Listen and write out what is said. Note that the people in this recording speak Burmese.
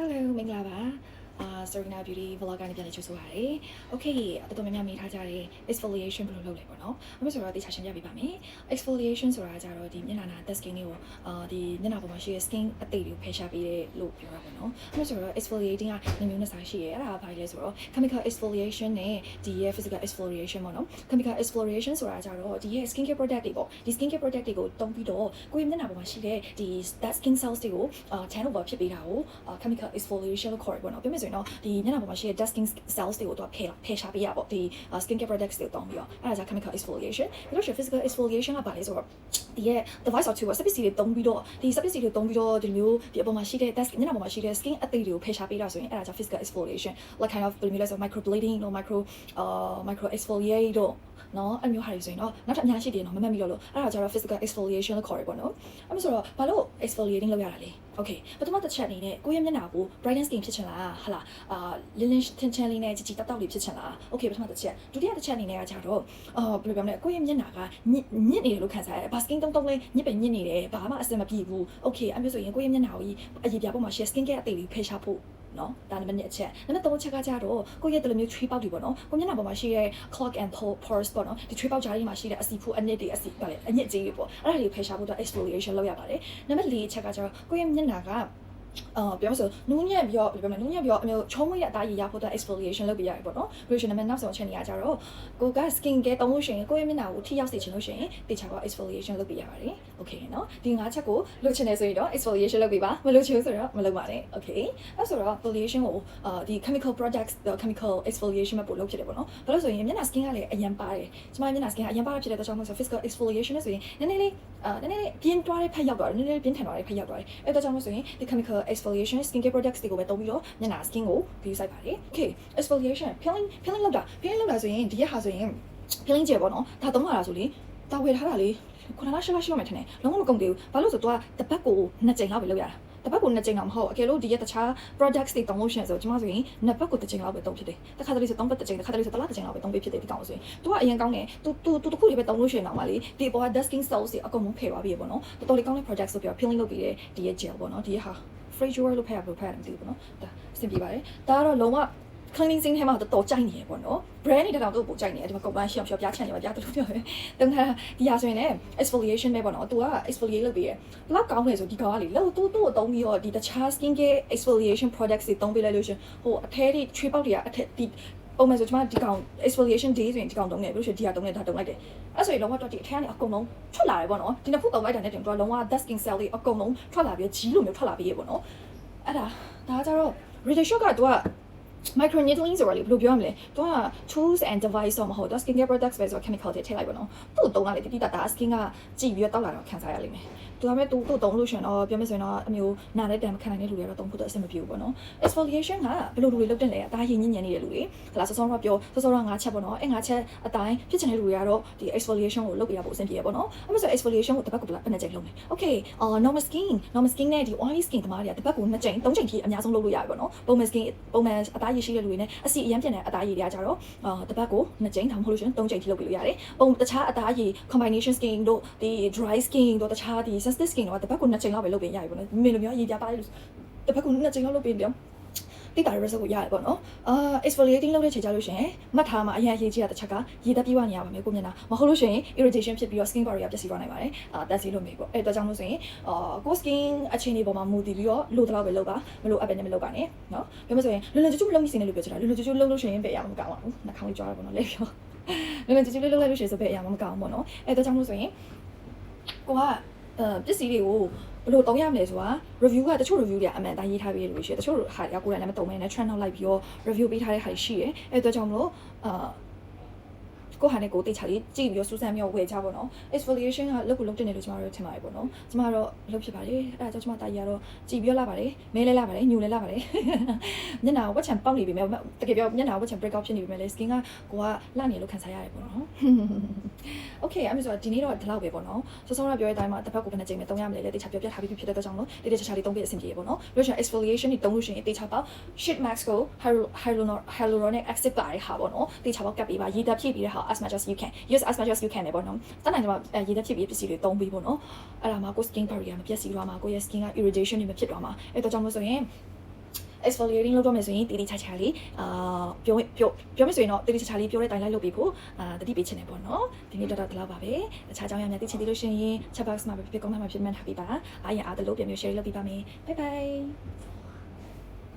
Hello မင်္ဂလာပါSerena Beauty vlog ကနေပြန်လည်ကြိုဆိုပါရစေ။ Okay တော်တော်များများမေးထားကြတဲ့ exfoliation ဘယ်လိုလုပ်လဲပေါ့နော်။အခုဆိုတော့တေချာရှင်းပြပေးပါမယ်။ exfoliation ဆိုတာကြတော့ဒီမျက်နှာနာ dead skin တွေကိုဒီမျက်နှာပေါ်မှာရှိတဲ့ skin အသေးတွေကိုဖယ်ရှားပေးတဲ့လို့ပြောတာပေါ့နော်။အခုဆိုတော့ exfoliating ကမျိုးနှစ်စားရှိရဲ။အဲ့ဒါဘာလဲဆိုတော့ chemical exfoliation နဲ့ဒီရဲ့ physical exfoliation ပေါ့နော်။ chemical exfoliation ဆိုတာကြတော့ဒီရဲ့ skincare product တွေပေါ့။ဒီ skincare product တွေကိုတုံးပြီးတော့ကိုယ့်မျက်နှာပေါ်မှာရှိတဲ့ဒီ dead skin cells တွေကိုturn over ဖြစ်ပေးတာကိုchemical exfoliation လို့ခေါ်ရပေါ့နော်။ပြောမယ်ဆိုရင်တော့ဒီမျက်နှာပေါ်မှာရှိတဲ့ dead skin cells တွေကိုတော့ဖယ်ရှားပေးရပေါ့ဒီ skincare products တွေကိုတောင်းပြီးတော့အဲ့ဒါကြောင့် chemical exfoliation ပြီးတော့ physical exfoliation ကဘာလဲဆိုတော့ဒီရဲ့ device or tool စပစ္စည်းတွေတုံးပြီးတော့ဒီစပစ္စည်းတွေတုံးပြီးတော့ဒီမျိုးဒီအပေါ်မှာရှိတဲ့ dead skin မျက်နှာပေါ်မှာရှိတဲ့ skin အသေးတွေကိုဖယ်ရှားပေးတာဆိုရင်အဲ့ဒါကြောင့် physical exfoliation like kind of ဘယ်လိုမျိုးလဲဆို microblading or micro exfoliate တော့နော်အမျိုးဟာတွေဆိုရင်တော့နောက်ထပ်အများရှိတယ်နော်မမှတ်မိလို့အဲ့ဒါကြတော့ physical exfoliation လို့ခေါ်ရပေါ့နော်အဲ့ဒါဆိုတော့ဘာလို့ exfoliating လုပ်ရတာလဲ okay ပထမတစ်ချက်အနေနဲ့ကိုယ့်ရဲ့မျက်နှာကို brighten skin ဖြစ်ချင်လားဟာလားလင်းလင်းထင်ထင်လေးနဲ့ကြည်ကြည်တောက်တောက်လေးဖြစ်ချင်လား okay ပထမတစ်ချက်ဒုတိယတစ်ချက်အနေနဲ့ကကြတော့ဘယ်လိုပြောမလဲကိုယ့်ရဲ့မျက်နှာကညစ်နေတယ်လို့ခံစားရတယ်ဘာ skin တုံးတုံးလေးညစ်ပဲညစ်နေတယ်ဘာမှအဆင်မပြေဘူး okay အဲ့မျိုးဆိုရင်ကိုယ့်ရဲ့မျက်နှာကိုအရေးပြပေါ်မှာ share skin care အသေးလေးဖယ်ရှားဖို့နော်ဒါနံပါတ်1အချက်နံပါတ်3အချက်ကကြတော့ကိုယ့်ရဲ့တလူမျိုး tree ပေါက်တွေပေါ့နော်ကိုမျက်နှာပေါ်မှာရှိတဲ့ clog and pores ပေါ့နော်ဒီ tree ပေါက်ကြားတွေမှာရှိတဲ့အစီဖူအနစ်တွေအစီပါလေအညစ်အကြေးတွေပေါ့အဲ့ဒါတွေဖယ်ရှားဖို့တော့ exfoliation လုပ်ရပါတယ်နံပါတ်4အချက်ကကြတော့ကိုယ့်ရဲ့မျက်နှာကပြောဆိုနူးညံ့ပြီးတော့ပြောမယ်နူးညံ့ပြီးတော့အမျိုးချုံးမရအသားရည်ရဖို့တော့ exfoliation လုပ်ပြရတယ်ပေါ့နော်ပြီးလို့ရှိရင်နံပါတ်နောက်ဆုံးအချက်နေရကြတော့ကိုက skin care တုံးလို့ရှိရင်ကိုယ့်ရဲ့မျက်နှာကိုထိရောက်စေချင်လို့ရှိရင်တေချာက exfoliation လုပ်ပြရပါတယ် okay နော်ဒီ5ချက်ကိုလုပ်ချင်တယ်ဆိုရင်တော့ exfoliation လုပ်ပြပါမလုပ်ချင်ဘူးဆိုတော့မလုပ်ပါနဲ့ okay အဲ့ဆိုတော့ exfoliation ကိုဒီ chemical products chemical exfoliation မှာပို့လုပ်ဖြစ်တယ်ပေါ့နော်ဘာလို့ဆိုရင်မျက်နှာ skin ကလည်းအရင်ပါတယ်ကျမမျက်နှာ skin ကအရင်ပါဖြစ်တဲ့အတွက်ကြောင့်မို့ဆို physical exfoliation နဲ့ဆိုရင်နည်းနည်းလေးပြင်းသွားတဲ့ဖက်ရောက်သွားတယ်နည်းနည်းပြင်းထန်သွားတဲ့ဖက်ရောက်သွားတယ်အဲ့တော့ကြောင့်မို့ဆိုရင်ဒီ chemical exfoliation skincare products တွေကိုပဲသုံးပြီးတော့မျက်နှာ skin ကို view ဆိုင်ပါတယ် okay exfoliation peeling လုပ်တာဆိုရင်ဒီရက်ဟာဆိုရင် peeling gel ပေါ့နော်ဒါသုံးရတာဆိုလေဒါဝယ်ထားတာလေခုနကရှေ့ရှိမှထင်တယ်လုံးဝမကုန်သေးဘူးဘာလို့ဆိုတော့တပတ်ကို2ကြိမ်လောက်ပဲလုပ်ရတာတပတ်ကို2ကြိမ်တော့မဟုတ်အကယ်လို့ဒီရက်တခြား products တွေတောင်းလို့ရှိရင်ဆိုကျွန်မဆိုရင်2ပတ်ကို1ကြိမ်လောက်ပဲတုံးဖြစ်တယ်တစ်ခါတလေဆို3ပတ်1ကြိမ်တစ်ခါတလေဆိုတစ်လ1ကြိမ်လောက်ပဲတုံးပေးဖြစ်တယ်ဒီကောင်ဆိုရင် तू ကအရင်ကောင်းတယ် तू တခုလေးပဲတုံးလို့ရှိရင်တော့မလေးဒီပေါ်က dust skin cells တွေအကုန်လုံးဖယ်သွားပြီပေါ့နော်တော်တော်လေးကောင်းတဲ့ products ဆိုပြီး peeling လုပ်ပြီးတဲ့ဒီရက် gel ပေါ့နော်ဒီရက်ဟာ fragrance လို့ဖယ်ရလို့ဖယ်ရတယ်မသိဘူးပေါ့နော်ဒါအဆင်ပြေပါတယ်ဒါကတော့လုံးဝcleansing ထဲမှာတော်ကြိုက်နေရပေါ့နော် brand တွေတောင်တော့ပိုကြိုက်နေတယ်ဒီမှာကုန်ပန်းရှောင်ပြချန်နေပါပြတယ်လို့ပြောတယ်တုံးထားဒီဟာဆိုရင်လည်း exfoliation ပဲပေါ့နော် तू က exfoliate လုပ်ပေးရဘလောက်ကောင်းလဲဆိုဒီကောင်ကလေလို့သူ့ကိုတုံးပြီးတော့ဒီတခြား skin care exfoliation products တွေတုံးပေးလိုက်လို့ရှင်ဟိုအထဲတွေချွေးပေါက်တွေကအထက်ဒီပုံမှန်ဆိုကျွန်မဒီကောင် exfoliation day ဆိုရင်ဒီကောင်တုံးနေပြီးလို့ရှင်ဒီဟာတုံးနေဒါတုံးလိုက်တယ်အဲ့ဆိုရင်လုံးဝတော့ဒီအထက်ကနေအကုန်လုံးထွက်လာတယ်ပေါ့နော်ဒီနှစ်ခုတုံးလိုက်တာနဲ့တင်တော့လုံးဝ dead skin cell တွေအကုန်လုံးထွက်လာပြီးကြီးလိုမျိုးထွက်လာပြီးရပေါ့နော်အဲ့ဒါကြတော့ radiation shock က तू ကmicro needling ဆိုတာလေဘယ်လိုပြောရမလဲ။ तू က tools and device တော့မဟုတ်တော့ skincare products ပဲဆိုတော့ chemical တွေထည့်လိုက်ပါတော့။သူ့တုံးလာလေတိတိတတ်တာ skin ကကြည့်ပြီးတော့တောက်လာတော့ခံစားရလိမ့်မယ်။ तू ကပဲ तू တုံးလို့ရှင်တော့ပြောမယ်ဆိုရင်တော့အမျိုးနာတဲ့တံမခံနိုင်တဲ့လူတွေကတော့တုံးဖို့တော့အဆင်မပြေဘူးပေါ့နော်။ exfoliation ကဘယ်လိုလူတွေလုပ်တင်လဲအသားရည်ညံ့နေတဲ့လူတွေ။ဟလာစောစောတော့ပြောစောစောတော့5ချက်ပေါ့နော်။အဲ့5ချက်အတိုင်းဖြစ်ချင်တဲ့လူတွေကတော့ဒီ exfoliation ကိုလုပ်ပေးရဖို့အဆင်ပြေရပေါ့နော်။အဲ့မှာဆို exfoliation ကိုတစ်ပတ်ကိုဘယ်နှကြိမ်လုပ်လဲ။ Okay normal skin နဲ့ဒီ oily skin တမားတွေကတစ်ပတ်ကို2ကြိမ်3ကြိမ်ထိအများဆုံးလုပ်လို့ရတယ်ပေါ့နော်။ပုံမှန် skin ပုံမှန်အသားရည်ရှိတဲ့လူတွေနဲ့အစီအရမ်းပြင်တဲ့အသားရည်တွေကကြတော့တစ်ပတ်ကို2ကြိမ်ဒါမှမဟုတ်လို့ရှင်3ကြိမ်ထိလုပ်ပြီးလို့ရတယ်။ပုံတခြားအသားရည် combination skin တို့ဒီ dry skin တို့တခြားဒီ sensitive skin တို့ကတစ်ပတ်ကို2ကြိမ်လောက်ပဲလုပ်ပေးရပြီပေါ့နော်။မင်းလိုမျိုးရည်ပြပါတယ်လို့တစ်ပတ်ကို2ကြိမ်လောက်လုပ်ပေးတယ်တိတာ result ကိုရတယ်ပေါ့နော်exfoliating လုပ်တဲ့ချိန်ကြလို့ရှင်မှတ်ထားမှာအရင်ရေးကြည့်ရတဲ့ချက်ကရေတက်ပြေးဝနေရပါမယ်ကိုမျက်နှာမဟုတ်လို့ရှင် irritation ဖြစ်ပြီးတော့ skin barrier ပျက်စီးသွားနိုင်ပါတယ်တက်စီလို့မေးပေါ့အဲ့တော့ကြောင့်လို့ဆိုရင်ကို skin အခြေအနေပေါ်မှာမူတည်ပြီးတော့လိုတော့ပဲလုပ်ပါမလိုအပ်ပဲနဲ့မလုပ်ပါနဲ့နော်ပြောမဆိုရင်လွယ်လွယ်ကျွတ်ကျွတ်လုပ်မိစင်တယ်လို့ပြောချင်တာလွယ်လွယ်ကျွတ်ကျွတ်လုပ်လို့ရှင်ပဲအရာမကောင်းပါဘူးနှာခေါင်းလေးကြွားရပေါ့နော်လေပြောလွယ်လွယ်ကျွတ်ကျွတ်လုပ်လိုက်လို့ရှင်ဆိုပဲအရာမကောင်းဘူးပေါ့နော်အဲ့တော့ကြောင့်လို့ဆိုရင်ကိုကပစ္စည်းတွေကိုဘယ်လိုတောင်းရမလဲဆိုတာ review ကတချို့ review တွေကအမှန်တိုင်းရေးထားပေးလို့ရှိတယ်တချို့ဟာတွေကကိုယ်တိုင်လည်းမတုံးမဲနဲ့ trend နောက်လိုက်ပြီးတော့ review ပေးထားတဲ့ဟာရှိတယ်အဲ့တော့ကြောင့်မလို့ကိုဟာနဲ့ကိုတေချာလေးကြည့်ပြီးတော့စူးစမ်းပြီးတော့ဝယ်ကြပါတော့ exfoliation ကလုပ်တင်တယ်လို့ကျွန်တော်တို့ထင်ပါတယ်ပေါ့နော်ကျွန်မတော့လုပ်ဖြစ်ပါတယ်အဲ့ဒါကြောင့်ကျွန်မတာကြီးကတော့ကြည့်ပြီးလာပါတယ်မဲလဲလာပါတယ်ညူလဲလာပါတယ်မျက်နှာဝက်ချံပေါက်နေပြီမဲ့တကယ်ပြောမျက်နှာဝက်ချံ break out ဖြစ်နေပြီမဲ့လေ skin ကကိုကလှနေလို့ခံစားရတယ်ပေါ့နော် okay အဲ့ဆိုတော့ဒီနေ့တော့ဒီလောက်ပဲပေါ့နော်စောစောကပြောတဲ့အတိုင်းမှာတစ်ပတ်ကိုဘယ်နှကြိမ်ပဲသုံးရမလဲလေတေချာပြောပြထားပြီးဖြစ်တဲ့အတွက်ကြောင့်လို့တေချာလေးသုံးပြအဆင်ပြေပေါ့နော်ပြီးတော့ exfoliation တွေသုံးလို့ရှိရင်တေချာပေါက် sheet mask ကို hyaluronic acid ပါတဲ့ဟာပေါ့နော်တေချာပေါက်ကပ်ပေးပါရေဓာတ်ဖြည့်ပြီးတဲ့ဟာ as much as you can use as much as you can ပဲပေါ့နော်တန်းနိုင်ကျွန်မရေဓာတ်ဖြည့်ပြီးပစ္စည်းတွေသုံးပြီးပေါ့နော်အဲ့ဒါမှကို skin barrier မပျက်စီးသွားမှာကိုရဲ့ skin က irritation တွေမဖြစ်သွားမှာအဲ့တော့ကြောင့်လို့ဆိုရင် exfoliating လုပ်တော့မယ်ဆိုရင်တည်တည်ချာချာလေးပြောမယ်ဆိုရင်တော့တည်တည်ချာချာလေးပြောတဲ့အတိုင်းလိုက်လုပ်ပေးဖို့တတိပေးချင်တယ်ပေါ့နော်ဒီနေ့တော့ဒီလောက်ပါပဲတခြားအကြောင်းအရာများသိချင်သေးလို့ရှိရင် chat box မှာပဲဖြစ် comment မှာဖြစ်မှတ်ထားပေးပါအားရအားတလို့ပြန်မျိုး share လုပ်ပေးပါမယ် bye bye